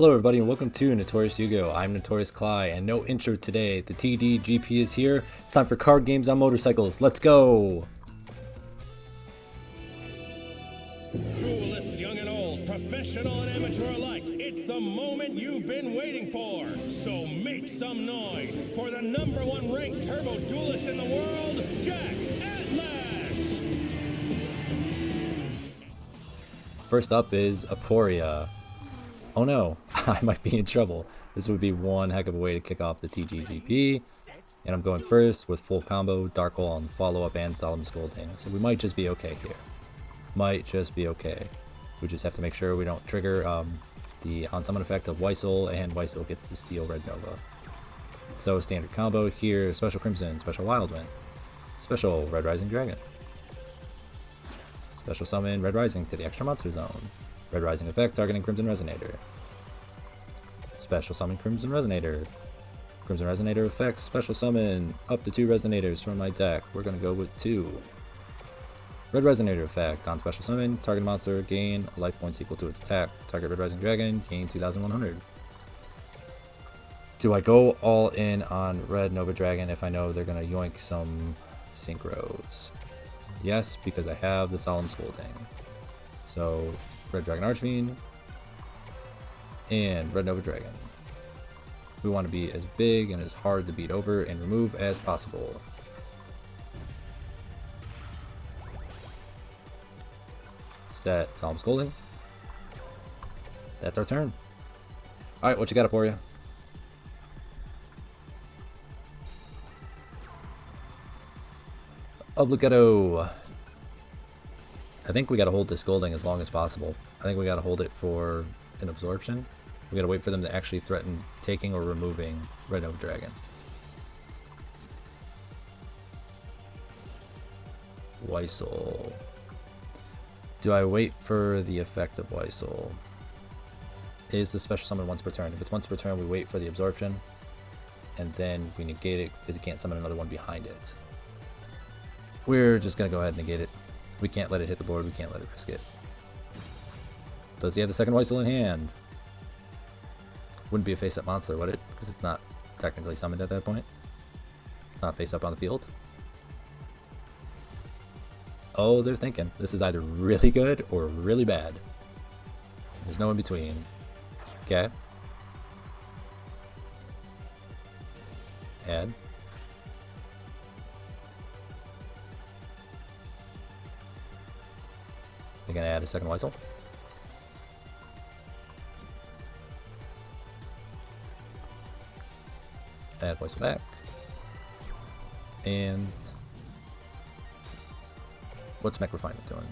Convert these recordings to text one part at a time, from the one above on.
Hello everybody and welcome to Notorious Yu-Gi-Oh! I'm Notorious Cly and no intro today. The TDGP is here. It's time for card games on motorcycles. Let's go! Duelists young and old, professional and amateur alike, it's the moment you've been waiting for. So make some noise for the #1 ranked turbo duelist in the world, Jack Atlas! First up is Aporia. Oh no, I might be in trouble. This would be one heck of a way to kick off the TDGP. And I'm going first with full combo, Dark Hole on follow-up and Solemn Scolding. So we might just be okay here. Might just be okay. We just have to make sure we don't trigger the on-summon effect of Weissel, and Weissel gets to steal Red Nova. So standard combo here, Special Crimson, Special Wild Wind, Special Red Rising Dragon. Special Summon Red Rising to the extra monster zone. Red Rising effect targeting Crimson Resonator. Special Summon Crimson Resonator. Crimson Resonator effects special summon up to 2 Resonators from my deck. We're gonna go with 2. Red Resonator effect on special summon, target monster gain life points equal to its attack. Target Red Rising Dragon gain 2,100. Do I go all in on Red Nova Dragon if I know they're gonna yoink some synchros? Yes, because I have the Solemn Scolding. So Red Dragon Archfiend and Red Nova Dragon. We want to be as big and as hard to beat over and remove as possible. Set Solemn Scolding. That's our turn. Alright, what you got for you? Obligado. I think we gotta hold this Scolding as long as possible. I think we gotta hold it for an absorption. We gotta wait for them to actually threaten taking or removing Red Nova Dragon. Weissel. Do I wait for the effect of Weissel? Is the special summon once per turn? If it's once per turn, we wait for the absorption, and then we negate it because it can't summon another one behind it. We're just gonna go ahead and negate it. We can't let it hit the board, we can't let it risk it. Does he have the second Weissel in hand? Wouldn't be a face-up monster, would it? Because it's not technically summoned at that point. It's not face-up on the field. Oh, they're thinking. This is either really good or really bad. There's no in between. Okay. Add. They're gonna add a second Weissel. Add Weissel back. And what's Mech Refinement doing?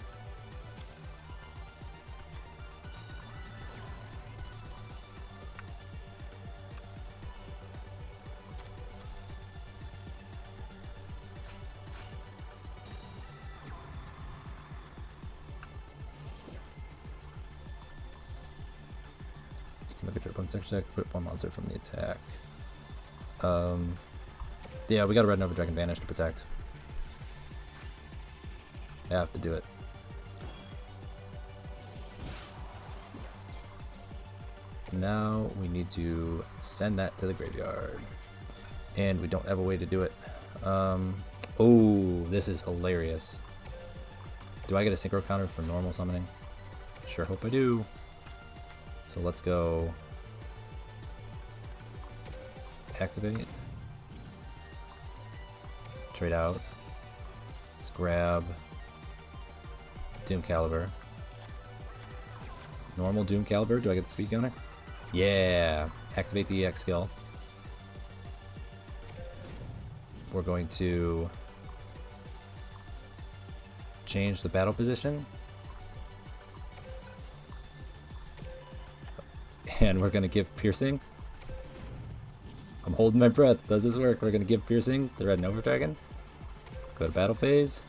Look at your opponent's extra deck, put one monster from the attack. Yeah, we got a Red Nova Dragon Vanish to protect. I have to do it. Now we need to send that to the graveyard. And we don't have a way to do it. Oh, this is hilarious. Do I get a synchro counter for normal summoning? Sure hope I do. So let's go activate, trade out, let's grab Doom Caliber, normal Doom Caliber. Do I get the speed gunner? Yeah, activate the EX skill. We're going to change the battle position. And we're going to give Piercing. I'm holding my breath. Does this work? We're going to give Piercing to Red Nova Dragon. Go to battle phase.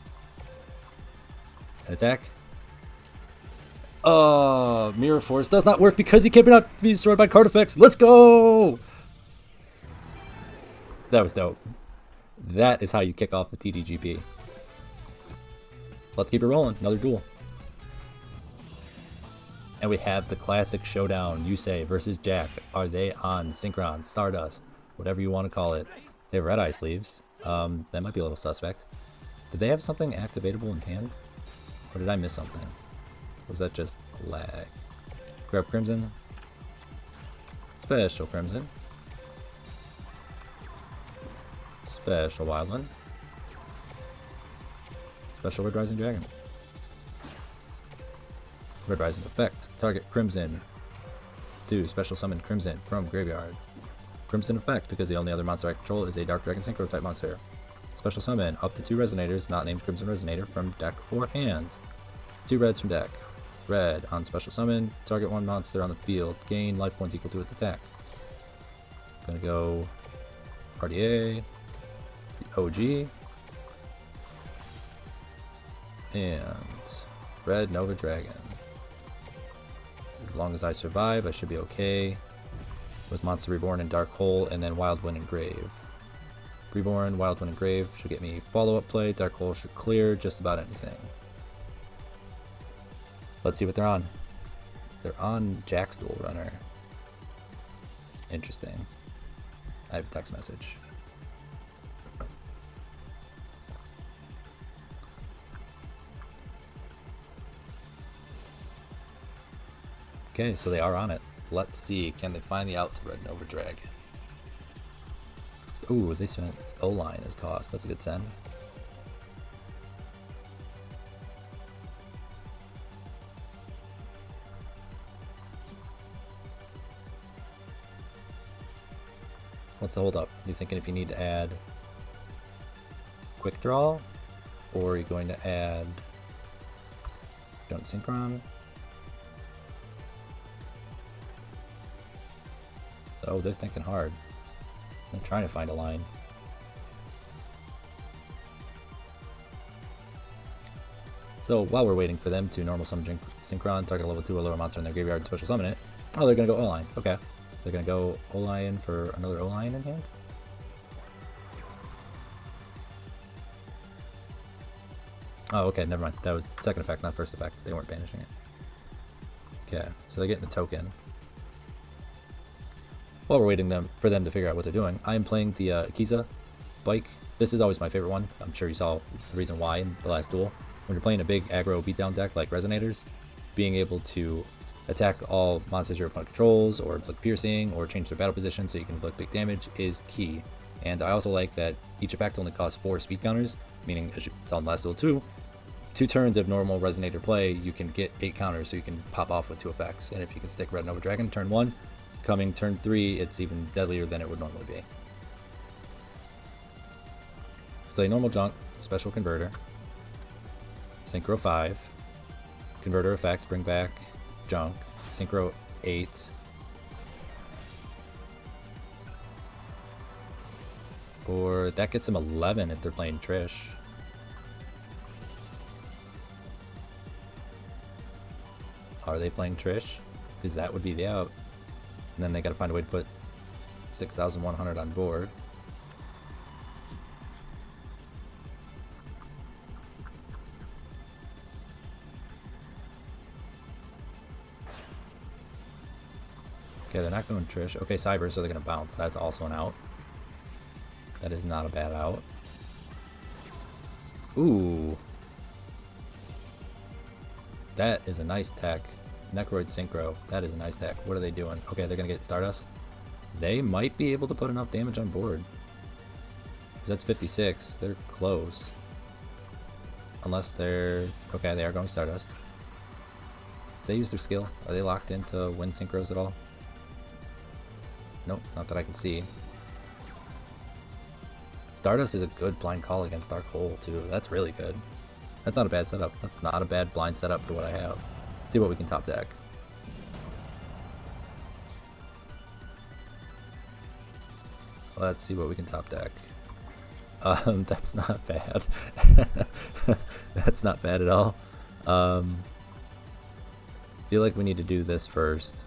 And attack. Oh, Mirror Force does not work because he cannot be destroyed by card effects. Let's go! That was dope. That is how you kick off the TDGP. Let's keep it rolling. Another duel. And we have the classic showdown, Yusei versus Jack. Are they on Synchron, Stardust, whatever you want to call it? They have red eye sleeves. That might be a little suspect. Did they have something activatable in hand? Or did I miss something? Was that just a lag? Grab Crimson. Special Crimson. Special Wild One. Special Red Rising Dragon. Red Rising effect. Target Crimson. Do special summon Crimson from graveyard. Crimson effect because the only other monster I control is a Dark Dragon Synchro type monster. Special summon up to 2 Resonators not named Crimson Resonator from deck or hand. 2 reds from deck. Red on special summon. Target 1 monster on the field. Gain life points equal to its attack. Gonna go RDA. The OG. And Red Nova Dragon. As long as I survive, I should be okay with Monster Reborn and Dark Hole, and then Wild Wind and Grave. Reborn, Wild Wind and Grave should get me follow-up play. Dark Hole should clear just about anything. Let's see what they're on. They're on Jack's Duel Runner. Interesting. I have a text message. Okay, so they are on it. Let's see, can they find the out to Red Nova Dragon? Ooh, they spent O-line as cost. That's a good send. What's the hold up? You thinking if you need to add quick draw, or are you going to add don't synchron? Oh, they're thinking hard. They're trying to find a line. So while we're waiting for them to normal summon Synchron, target level 2 or lower monster in their graveyard and special summon it. Oh, they're gonna go O-line. Okay. They're gonna go O-line for another O-line in hand? Oh, okay, never mind. That was second effect, not first effect. They weren't banishing it. Okay, so they're getting the token. While we're waiting for them to figure out what they're doing, I am playing the Akiza bike. This is always my favorite one. I'm sure you saw the reason why in the last duel. When you're playing a big aggro beatdown deck like Resonators, being able to attack all monsters your opponent controls, or inflict piercing, or change their battle position so you can inflict big damage is key. And I also like that each effect only costs 4 speed counters, meaning, as you saw in the last duel too, 2 turns of normal Resonator play, you can get 8 counters, so you can pop off with 2 effects. And if you can stick Red Nova Dragon turn 1, coming turn 3, it's even deadlier than it would normally be. So a normal junk, special converter, Synchro 5, converter effect, bring back junk, Synchro 8, or that gets him 11 if they're playing Trish. Are they playing Trish? Because that would be the out. And then they gotta find a way to put 6,100 on board. Okay, they're not going Trish. Okay, Cyber, so they're gonna bounce. That's also an out. That is not a bad out. Ooh. That is a nice tech. Necroid Synchro. That is a nice tech. What are they doing? Okay, they're gonna get Stardust. They might be able to put enough damage on board. That's 56. They're close. Unless they're... Okay, they are going Stardust. They use their skill. Are they locked into wind synchros at all? Nope, not that I can see. Stardust is a good blind call against Dark Hole too. That's really good. That's not a bad setup. That's not a bad blind setup for what I have. Let's see what we can top deck. Let's see what we can top deck. That's not bad. That's not bad at all. Feel like we need to do this first.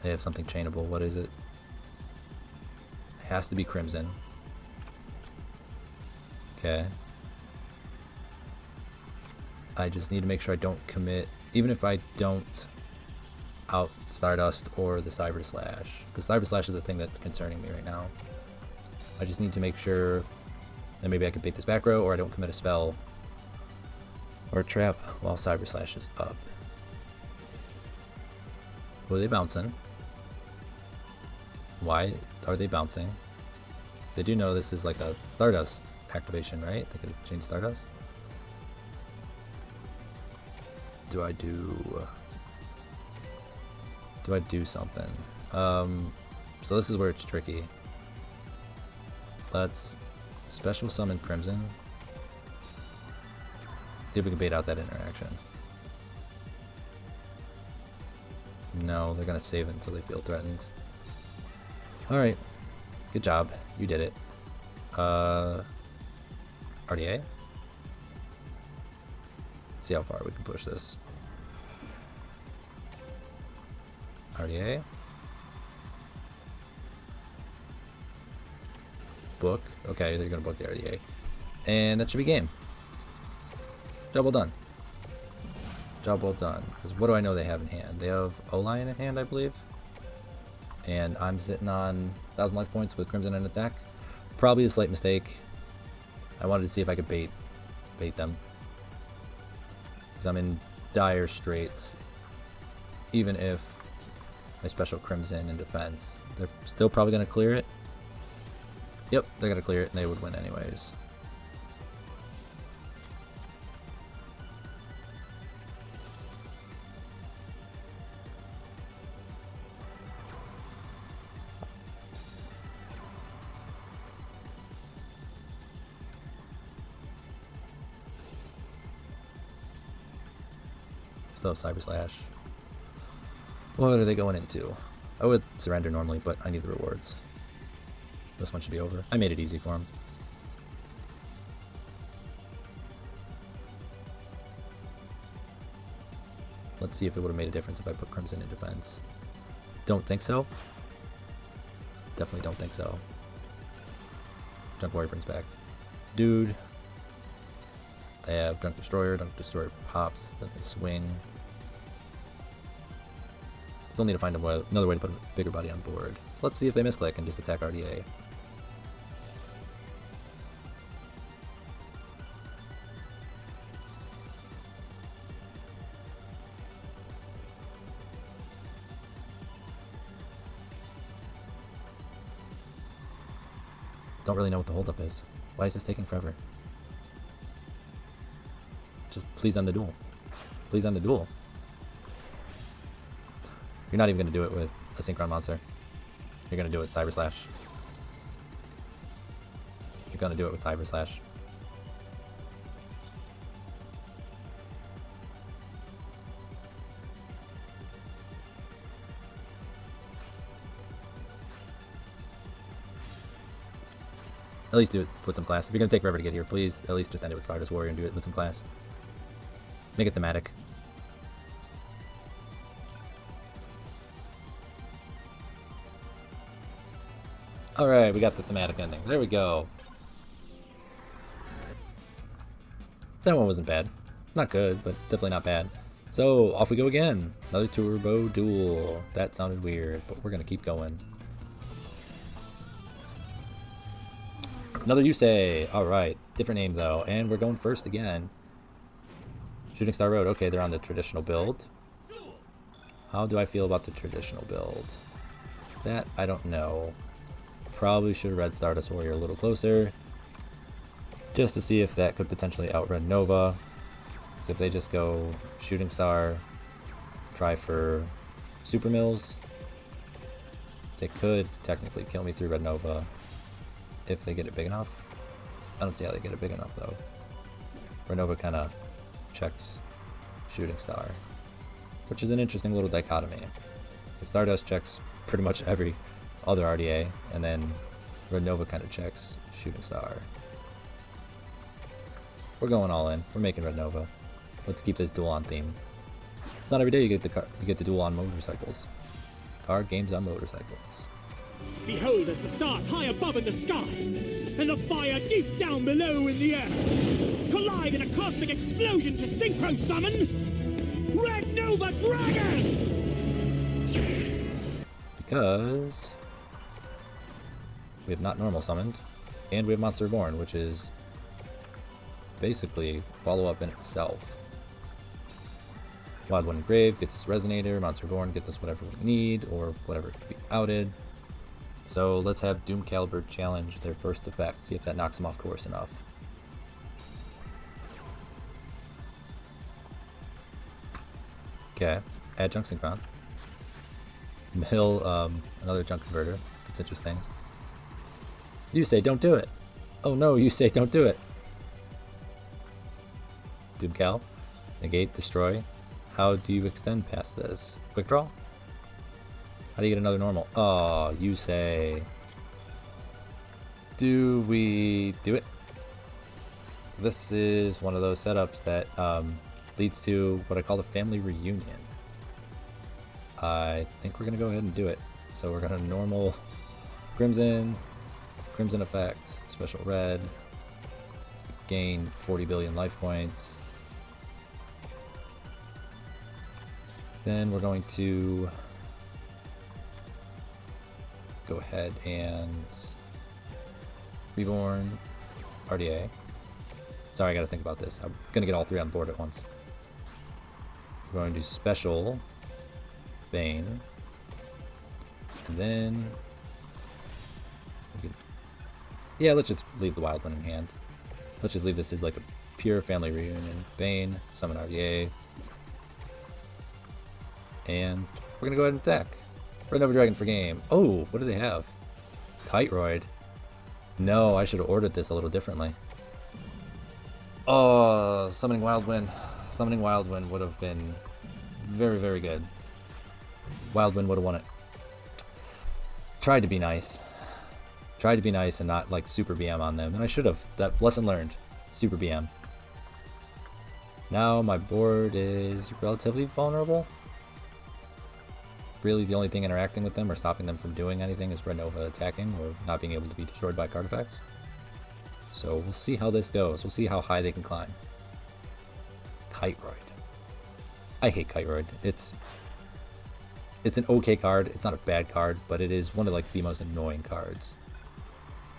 They have something chainable. What is it? It has to be Crimson. Okay. I just need to make sure I don't commit, even if I don't out Stardust or the Cyber Slash, because Cyber Slash is the thing that's concerning me right now. I just need to make sure that maybe I can bait this back row, or I don't commit a spell or a trap while Cyber Slash is up. Who are they bouncing? Why are they bouncing? They do know this is like a Stardust activation, right? They could have changed Stardust. Do I do something? So this is where it's tricky. Let's special summon Crimson. See if we can bait out that interaction. No, they're gonna save it until they feel threatened. Alright. Good job. You did it. RDA? See how far we can push this. RDA. Book. Okay, they're gonna book the RDA. And that should be game. Job well done. Job well done. Because what do I know they have in hand? They have O-Lion in hand, I believe. And I'm sitting on 1,000 life points with Crimson in attack. Probably a slight mistake. I wanted to see if I could bait them. Because I'm in dire straits. Even if my special Crimson in defense, they're still probably going to clear it. Yep, they're going to clear it and they would win anyways. Still Cyber Slash. What are they going into? I would surrender normally, but I need the rewards. This one should be over. I made it easy for him. Let's see if it would have made a difference if I put Crimson in defense. Don't think so. Definitely don't think so. Junk Warrior brings back Dude. They have Junk Destroyer pops, then they swing. Still need to find another way to put a bigger body on board. Let's see if they misclick and just attack RDA. Don't really know what the holdup is. Why is this taking forever? Just please end the duel. Please end the duel. You're not even going to do it with a Synchron monster. You're going to do it with Cyber Slash. You're going to do it with Cyber Slash. At least do it with some class. If you're going to take forever to get here, please at least just end it with Stardust Warrior and do it with some class. Make it thematic. Alright, we got the thematic ending. There we go. That one wasn't bad. Not good, but definitely not bad. So, off we go again. Another turbo duel. That sounded weird, but we're going to keep going. Another Yusei. Alright, different name though. And we're going first again. Shooting Star Road. Okay, they're on the traditional build. How do I feel about the traditional build? That, I don't know. Probably should have read Stardust Warrior a little closer. Just to see if that could potentially outrun Nova. Because if they just go Shooting Star, try for Super Mills, they could technically kill me through Red Nova if they get it big enough. I don't see how they get it big enough though. Red Nova kind of checks Shooting Star, which is an interesting little dichotomy. If Stardust checks pretty much every other RDA, and then Red Nova kind of checks Shooting Star. We're going all in. We're making Red Nova. Let's keep this duel on theme. It's not every day you get the duel on motorcycles. Card games on motorcycles. Behold as the stars high above in the sky, and the fire deep down below in the earth. collide in a cosmic explosion to synchro summon Red Nova Dragon! Because we have not normal summoned, and we have Monster Reborn, which is basically follow-up in itself. Wild One Grave gets us Resonator, Monster Reborn gets us whatever we need, or whatever could be outed. So let's have Doom Caliber challenge their first effect, see if that knocks them off course enough. Okay, add Junk Synchron. Mill another Junk Converter, that's interesting. You say don't do it! Oh no, you say don't do it! Doom Cal, negate, destroy. How do you extend past this? Quick draw? How do you get another normal? Oh, you say. Do we do it? This is one of those setups that leads to what I call a family reunion. I think we're going to go ahead and do it. So we're going to normal Crimson effect, special red, gain 40 billion life points. Then we're going to go ahead and Reborn RDA. Sorry, I gotta think about this. I'm gonna get all three on board at once. We're going to do special Bane. And then yeah, let's just leave the Wild One in hand. Let's just leave this as like a pure family reunion. Bane, summon RDA. And we're gonna go ahead and attack. Red Nova Dragon for game. Oh, what do they have? Kiteroid. No, I should have ordered this a little differently. Oh, summoning Wild Wind. Summoning Wild Wind would have been very, very good. Wild Wind would have won it. Tried to be nice. Tried to be nice and not like super BM on them. And I should have. That lesson learned. Super BM. Now my board is relatively vulnerable. Really, the only thing interacting with them or stopping them from doing anything is Red Nova attacking or not being able to be destroyed by card effects. So we'll see how this goes. We'll see how high they can climb. Kiteroid. I hate Kiteroid. It's an okay card. It's not a bad card, but it is one of like the most annoying cards.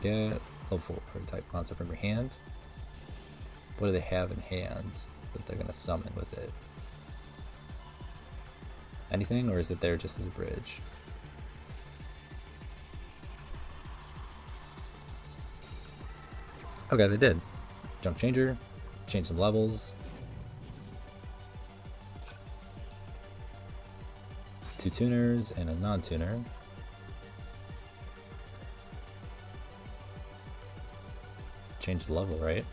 Get level 4 type monster from your hand. What do they have in hand that they're gonna summon with it? Anything, or is it there just as a bridge? Okay, they did. Junk Changer, change some levels. 2 tuners and a non-tuner. Change the level, right?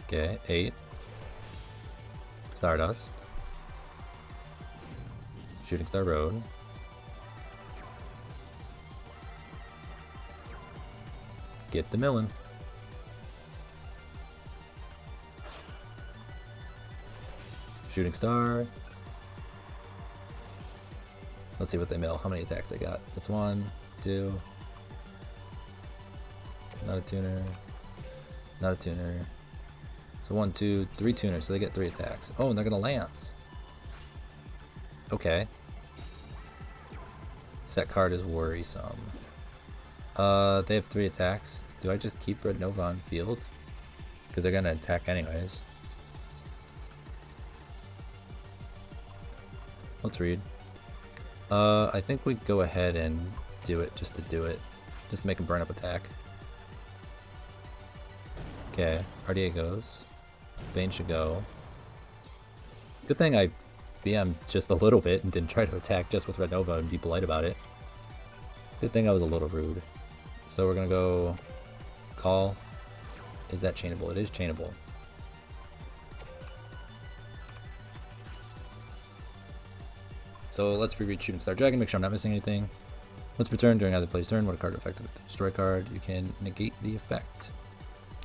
Okay, 8. Stardust. Shooting Star Road. Get the millin. Shooting Star. Let's see what they mill. How many attacks they got? That's 1, 2. Not a tuner. Not a tuner. So 1, 2, 3 tuners, so they get 3 attacks. Oh, and they're gonna Lance. Okay. Set card is worrisome. They have 3 attacks. Do I just keep Red Nova on field? Because they're gonna attack anyways. Let's read. I think we go ahead and do it just to do it. Just to make him burn up attack. Okay, RDA goes. Bane should go. Good thing I BM just a little bit and didn't try to attack just with Red Nova and be polite about it. Good thing I was a little rude. So we're gonna go call. Is that chainable? It is chainable. So let's reread Shooting Star Dragon, make sure I'm not missing anything. Once return during either player's turn, when a card effective with the destroy card, you can negate the effect.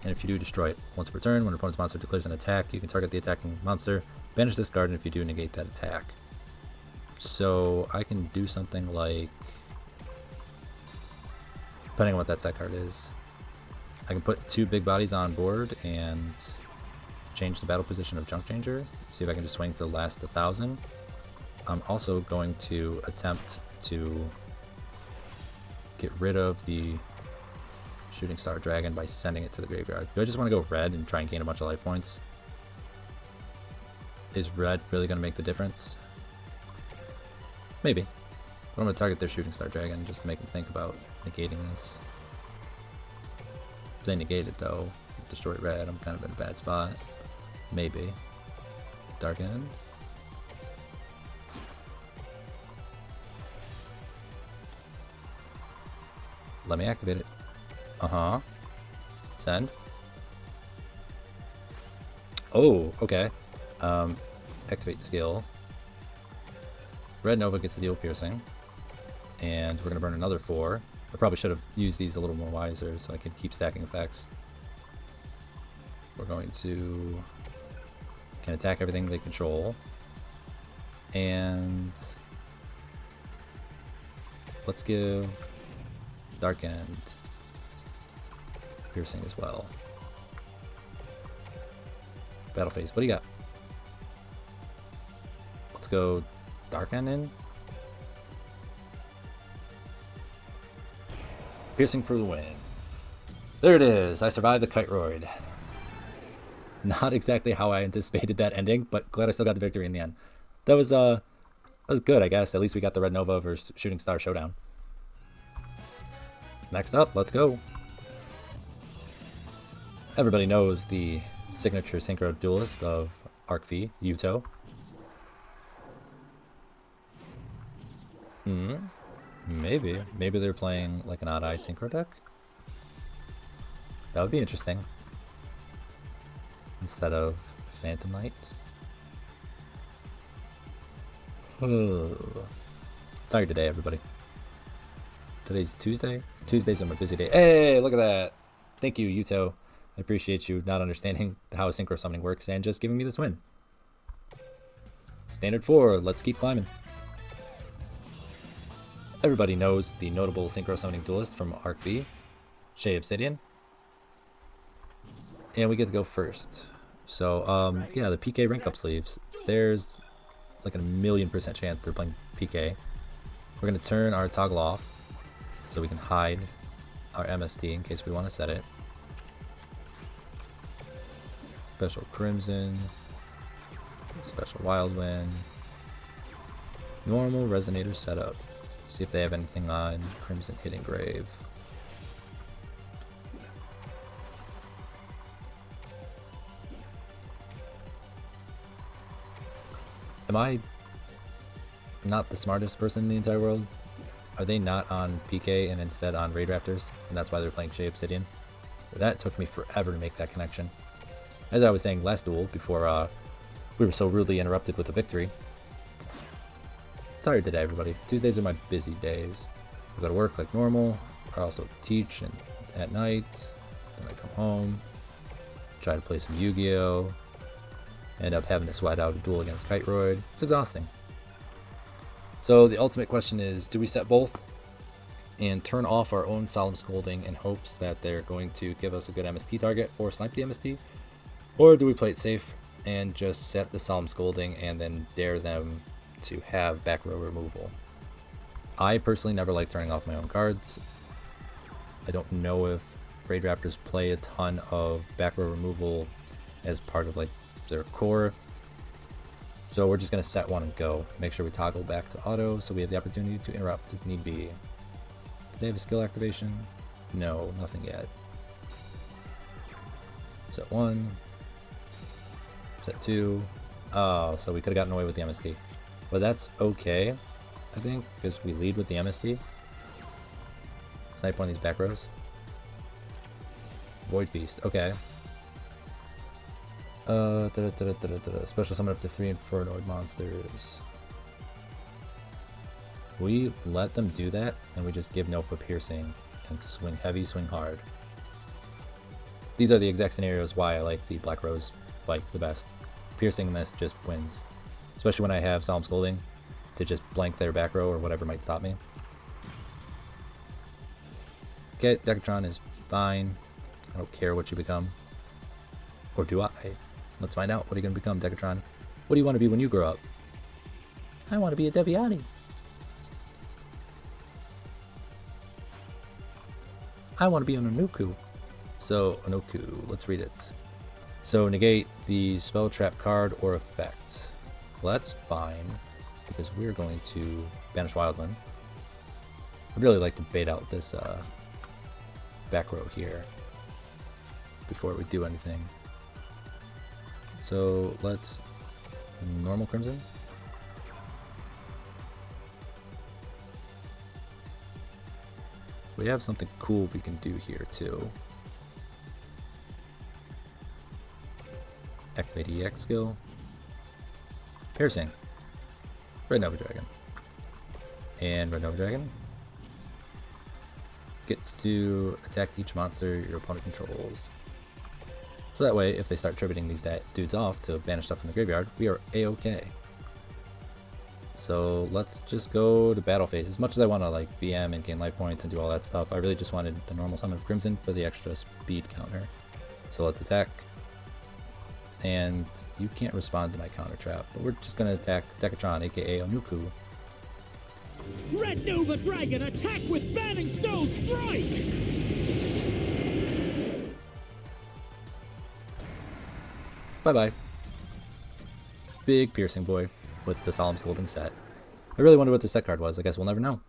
And if you do, destroy it. Once per turn, when an opponent's monster declares an attack, you can target the attacking monster, banish this card, and if you do, negate that attack. So I can do something like depending on what that set card is. I can put 2 big bodies on board and change the battle position of Junk Changer. See if I can just swing for the last 1,000. I'm also going to attempt to get rid of the Shooting Star Dragon by sending it to the graveyard. Do I just want to go red and try and gain a bunch of life points? Is red really going to make the difference? Maybe. But I'm going to target their Shooting Star Dragon just to make them think about negating this. If they negate it though, destroy red, I'm kind of in a bad spot. Maybe. Dark End. Let me activate it. Uh-huh. Send. Oh, okay. Activate skill. Red Nova gets to deal piercing. And we're going to burn another 4. I probably should have used these a little more wiser so I could keep stacking effects. We're going to... can attack everything they control. And... let's give Dark End piercing as well. Battle phase, what do you got? Let's go Dark End in. Piercing for the win. There it is. I survived the Kite Roid. Not exactly how I anticipated that ending, but glad I still got the victory in the end. That was good, I guess. At least we got the Red Nova versus Shooting Star Showdown. Next up, let's go. Everybody knows the signature synchro duelist of Archfiend, Yugioh. Maybe they're playing like an odd eye synchro deck. That would be interesting. Instead of Phantom Knight. Tired today, everybody. Today's Tuesday. Tuesdays are my busy day. Hey, look at that. Thank you, Yugioh. I appreciate you not understanding how synchro summoning works and just giving me this win. Standard 4, let's keep climbing. Everybody knows the notable synchro summoning duelist from Arc V, Shay Obsidian. And we get to go first. So, yeah, the PK rank up sleeves. There's like a 1,000,000% chance they're playing PK. We're going to turn our toggle off so we can hide our MST in case we want to set it. Special Crimson. Special Wild Wind. Normal Resonator setup. See if they have anything on Crimson Hidden Grave. Am I not the smartest person in the entire world? Are they not on PK and instead on Raid Raptors? And that's why they're playing Shay Obsidian? That took me forever to make that connection. As I was saying last duel, before we were so rudely interrupted with a victory. Tired today, everybody. Tuesdays are my busy days. I go to work like normal. I also teach at night. Then I come home. Try to play some Yu-Gi-Oh! End up having to sweat out a duel against Kite Roid. It's exhausting. So the ultimate question is, do we set both and turn off our own Solemn Scolding in hopes that they're going to give us a good MST target or snipe the MST? Or do we play it safe and just set the Solemn Scolding and then dare them to have back row removal? I personally never like turning off my own cards. I don't know if Raid Raptors play a ton of back row removal as part of like their core. So we're just going to set one and go. Make sure we toggle back to auto so we have the opportunity to interrupt if need be. Did they have a skill activation? No, nothing yet. Set 1. Set 2. Oh, so we could have gotten away with the MST. But that's okay, I think, because we lead with the MST. Snipe one of these back rows. Void Beast, okay. Special summon up to 3 Infernoid monsters. We let them do that, and we just give no for piercing and swing heavy, swing hard. These are the exact scenarios why I like the Black Rose like the best. Piercing this just wins, especially when I have Solemn Scolding to just blank their back row or whatever might stop me. Okay, Decatron is fine. I don't care what you become. Or do I? Let's find out. What are you going to become, Decatron? What do you want to be when you grow up? I want to be a Deviati. I want to be an Onuku. So, Onuku, let's read it. So, negate the spell trap card or effect. Well, that's fine, because we're going to banish Wildland. I'd really like to bait out this back row here before we do anything. So, let's normal Crimson. We have something cool we can do here too. Activate EX skill. Piercing. Red Nova Dragon. And Red Nova Dragon gets to attack each monster your opponent controls. So that way, if they start tributing these dudes off to banish stuff from the graveyard, we are A-okay. So let's just go to battle phase. As much as I want to like BM and gain life points and do all that stuff, I really just wanted the normal summon of Crimson for the extra speed counter. So let's attack. And you can't respond to my counter trap, but we're just going to attack Decatron, aka Onuku. Red Nova Dragon, attack with Banning Soul Strike! Bye-bye. Big piercing boy with the Solemn Scolding set. I really wonder what their set card was. I guess we'll never know.